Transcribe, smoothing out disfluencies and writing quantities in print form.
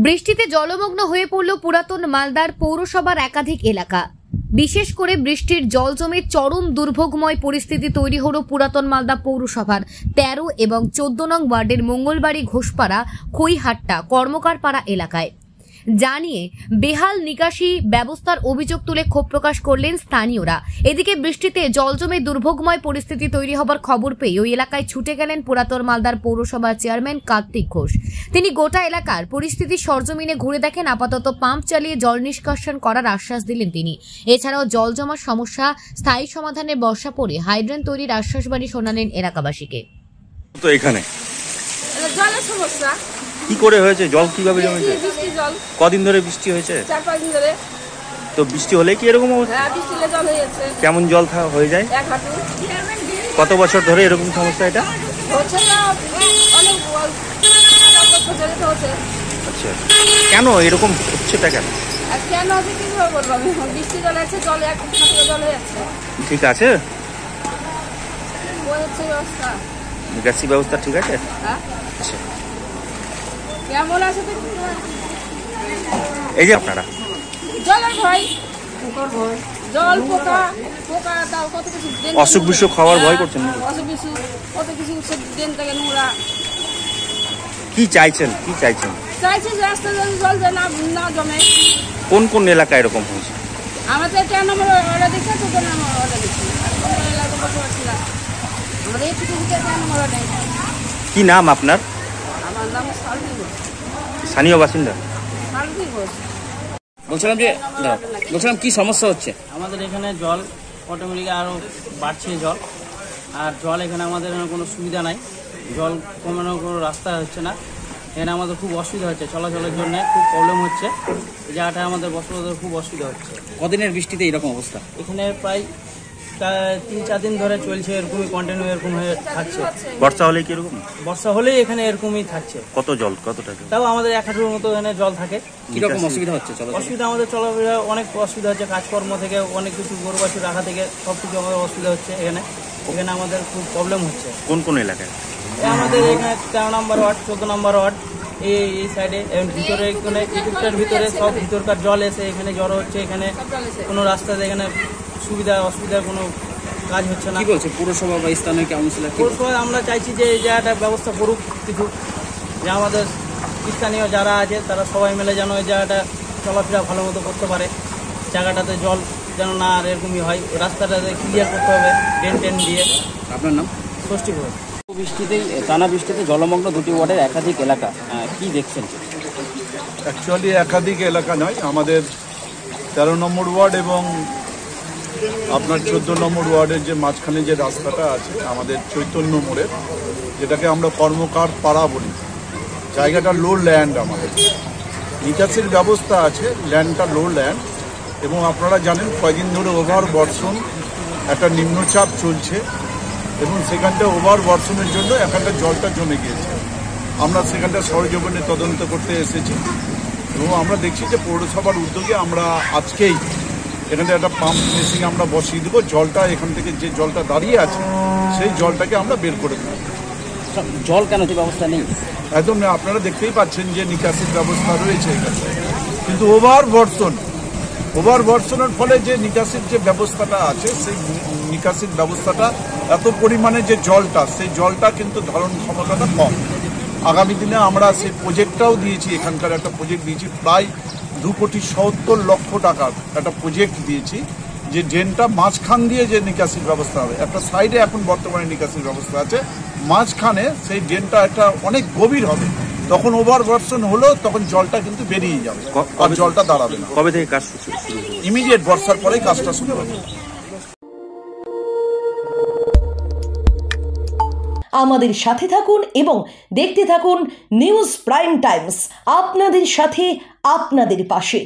বৃষ্টিতে জলমগ্ন হয়ে পড়ল পুরাতন মালদার পৌরসভার একাধিক এলাকা। বিশেষ করে বৃষ্টির জল জমে চরম দুর্ভোগময় পরিস্থিতি তৈরি হলো পুরাতন মালদা পৌরসভার 13 এবং 14 নং ওয়ার্ডের মঙ্গলবাড়ি, ঘোষপাড়া, খইহাট্টা, কর্মকারপাড়া এলাকায়। জানিয়ে বেহাল নিকাশি ব্যবস্থার অভিযোগ তুলে ক্ষোভ প্রকাশ করলেন স্থানীয়রা। এদিকে বৃষ্টিতে জল জমে দুর্ভোগময় পরিস্থিতি তৈরি হবার খবর পেয়ে ওই এলাকায় ছুটে গেলেন পুরাতন মালদার পৌরসভার চেয়ারম্যান কার্তিক ঘোষ। তিনি গোটা এলাকার পরিস্থিতি সরজমিনে ঘুরে দেখেন। আপাতত পাম্প চালিয়ে জল নিষ্কাশন করার আশ্বাস দিলেন তিনি। এছাড়াও জল জমার সমস্যা স্থায়ী সমাধানের বর্ষা পড়ে হাইড্রেন তৈরির আশ্বাসবাণী শোনালেন এলাকাবাসীকে। তো এখানে জলের সমস্যা কি করে হয়েছে? জল কিভাবে জমেছে? বৃষ্টি জল কদিন ধরে বৃষ্টি হয়েছে? 4-5 দিন ধরে। তো বৃষ্টি হলে কি এরকম অবস্থা? হ্যাঁ, বৃষ্টিতে জল হয়ে যাচ্ছে। কেমন জল হয়ে যায়? 1 হাঁটু। কত বছর ধরে এরকম সমস্যা এটা? হচ্ছে না, অনেক বছর ধরে তো হচ্ছে। আচ্ছা, কেন এরকম হচ্ছেটা কেন? আর কেন হচ্ছে কি করে বলবো আমি? বৃষ্টি জল আছে, জলে 1 হাঁটু জল হয়ে যাচ্ছে। ঠিক আছে, ওই হচ্ছে ব্যবস্থা। নিকাশি ব্যবস্থা ঠিক আছে? হ্যাঁ, আচ্ছা, কেমন আছে তো? এই যে আপনারা জলের ভয়, জল পোকা তাও কত কিছু অসুখ বিসুখ খাওয়ার ভয় করছেন? অসুখ বিসুখ কত কিছু উঠছে, ড্রেন থেকে নোংরা। কি চাইছেন? চাইছি যে রাস্তা জল যেন না জমে। কোন কোন এলাকা এরকম হয়েছে? আমাদের 13 নম্বর ওয়ার্ডে দেখছি, 14 নম্বর ওয়ার্ডে দেখছি। আমরা এলাকা বসে পাচ্ছি না, আমাদের একটু 13 নম্বর ওয়ার্ডে। কি নাম আপনার? আমার নাম সালদি ঘোষ। স্থানীয় বাসিন্দা? সালদি ঘোষ। বলছিলাম কি সমস্যা হচ্ছে? আমাদের এখানে জল অটোমেটিক আরও বাড়ছে জল, আর জল এখানে আমাদের কোনো সুবিধা নাই, জল কমানোর কোনো রাস্তা হচ্ছে না। এখানে আমাদের খুব অসুবিধা হচ্ছে, চলাচলের জন্য খুব প্রবলেম হচ্ছে। এই জায়গাটা আমাদের বসবাসের খুব অসুবিধা হচ্ছে। কদিনের বৃষ্টিতে এরকম অবস্থা? এখানে প্রায় 3-4 দিন ধরে চলছে, এরকমই কন্টিনিউ এরকম হয়ে থাকছে। বর্ষা হলে কি এরকম? বর্ষা হলেই এখানে এরকমই থাকছে। কত জল? কতটা জল? তাও আমাদের 1 হাঁটুর মতো এখানে জল থাকে। কিরকম অসুবিধা হচ্ছে? অসুবিধা আমাদের চলাফেরা অনেক অসুবিধা হচ্ছে, কাজকর্ম থেকে অনেক কিছু গরু বাছুর রাখা থেকে সব কিছু আমাদের অসুবিধা হচ্ছে। এখানে আমাদের খুব প্রবলেম হচ্ছে। কোন কোন এলাকায়? আমাদের এখানে 13 নম্বর ওয়ার্ড, 14 নম্বর ওয়ার্ড, এই সাইডে ভিতরে একটুটার ভিতরে সব ভিতরকার জল এসে এখানে জড়ো হচ্ছে। এখানে কোনো রাস্তাতে এখানে অসুবিধার কোনো কাজ হচ্ছে না। কি বলছে পুরসভা বা স্থানীয় কাউন্সিলর? পুরসভায় আমরা চাইছি যে এই জায়গাটা ব্যবস্থা করুক কিছু, যে আমাদের স্থানীয় যারা আছে তারা সবাই মিলে যেন এই জায়গাটা চলাফেরা ভালো মতো করতে পারে। জায়গাটাতে জল যেন না আর এরকমই হয়, রাস্তাটাতে ক্লিয়ার করতে হবে ড্রেন দিয়ে। আপনার নাম? ষষ্ঠী ঘোষ। টানা বৃষ্টিতে জলমগ্ন 2টি ওয়ার্ডের একাধিক এলাকা, কি দেখছেন? অ্যাকচুয়ালি একাধিক এলাকা নয়, আমাদের 13 নম্বর ওয়ার্ড এবং আপনার 14 নম্বর ওয়ার্ডের যে মাঝখানে যে রাস্তাটা আছে আমাদের চৈতন্য মোড়ের, যেটাকে আমরা কর্মকার পাড়া বলি, জায়গাটা লো ল্যান্ড। আমাদের নিকাশির ব্যবস্থা আছে, ল্যান্ডটা লো ল্যান্ড। এবং আপনারা জানেন কয়েকদিন ধরে ওভার বর্ষণ, একটা নিম্নচাপ চলছে এবং সেখানটা ওভার বর্ষণের জন্য এখানটা জলটা জমে গিয়েছে। আমরা সেখানটা সরজমিনে তদন্ত করতে এসেছি এবং আমরা দেখছি যে পৌরসভার উদ্যোগে আমরা আজকেই এখানে একটা পাম্প মেশিন আমরা বসিয়ে দেবো। জলটা এখান থেকে যে জলটা দাঁড়িয়ে আছে সেই জলটাকে আমরা বের করে দেবো। জল কেন যে ব্যবস্থা নেই? একদম আপনারা দেখতেই পাচ্ছেন যে নিকাশির ব্যবস্থা রয়েছে এখানে, কিন্তু ওভার বর্ষণের ফলে যে নিকাশির যে ব্যবস্থাটা আছে সেই নিকাশির ব্যবস্থাটা এত পরিমাণে যে জলটা, সেই জলটা কিন্তু ধারণ ক্ষমতাটা কম। আগামী দিনে আমরা সেই প্রজেক্টটাও দিয়েছি, এখানকার একটা প্রজেক্ট দিয়েছি, প্রায় 2,70,00,000 টাকার একটা প্রজেক্ট দিয়েছি, যে ড্রেনটা মাঝখান দিয়ে যে নিকাশির ব্যবস্থা হবে। একটা সাইডে এখন বর্তমানে নিকাশির ব্যবস্থা আছে, মাঝখানে সেই ড্রেনটা একটা অনেক গভীর হবে। তখন ওভার বর্ষণ হলো তখন জলটা কিন্তু বেরিয়ে যাবে আর জলটা দাঁড়াবে না। কবে থেকে কাজ শুরু? ইমিডিয়েট বর্ষার পরেই কাজটা শুরু হবে। আমাদের সাথে থাকুন এবং দেখতে থাকুন নিউজ প্রাইম টাইমস, আপনাদের সাথে আপনাদের পাশে।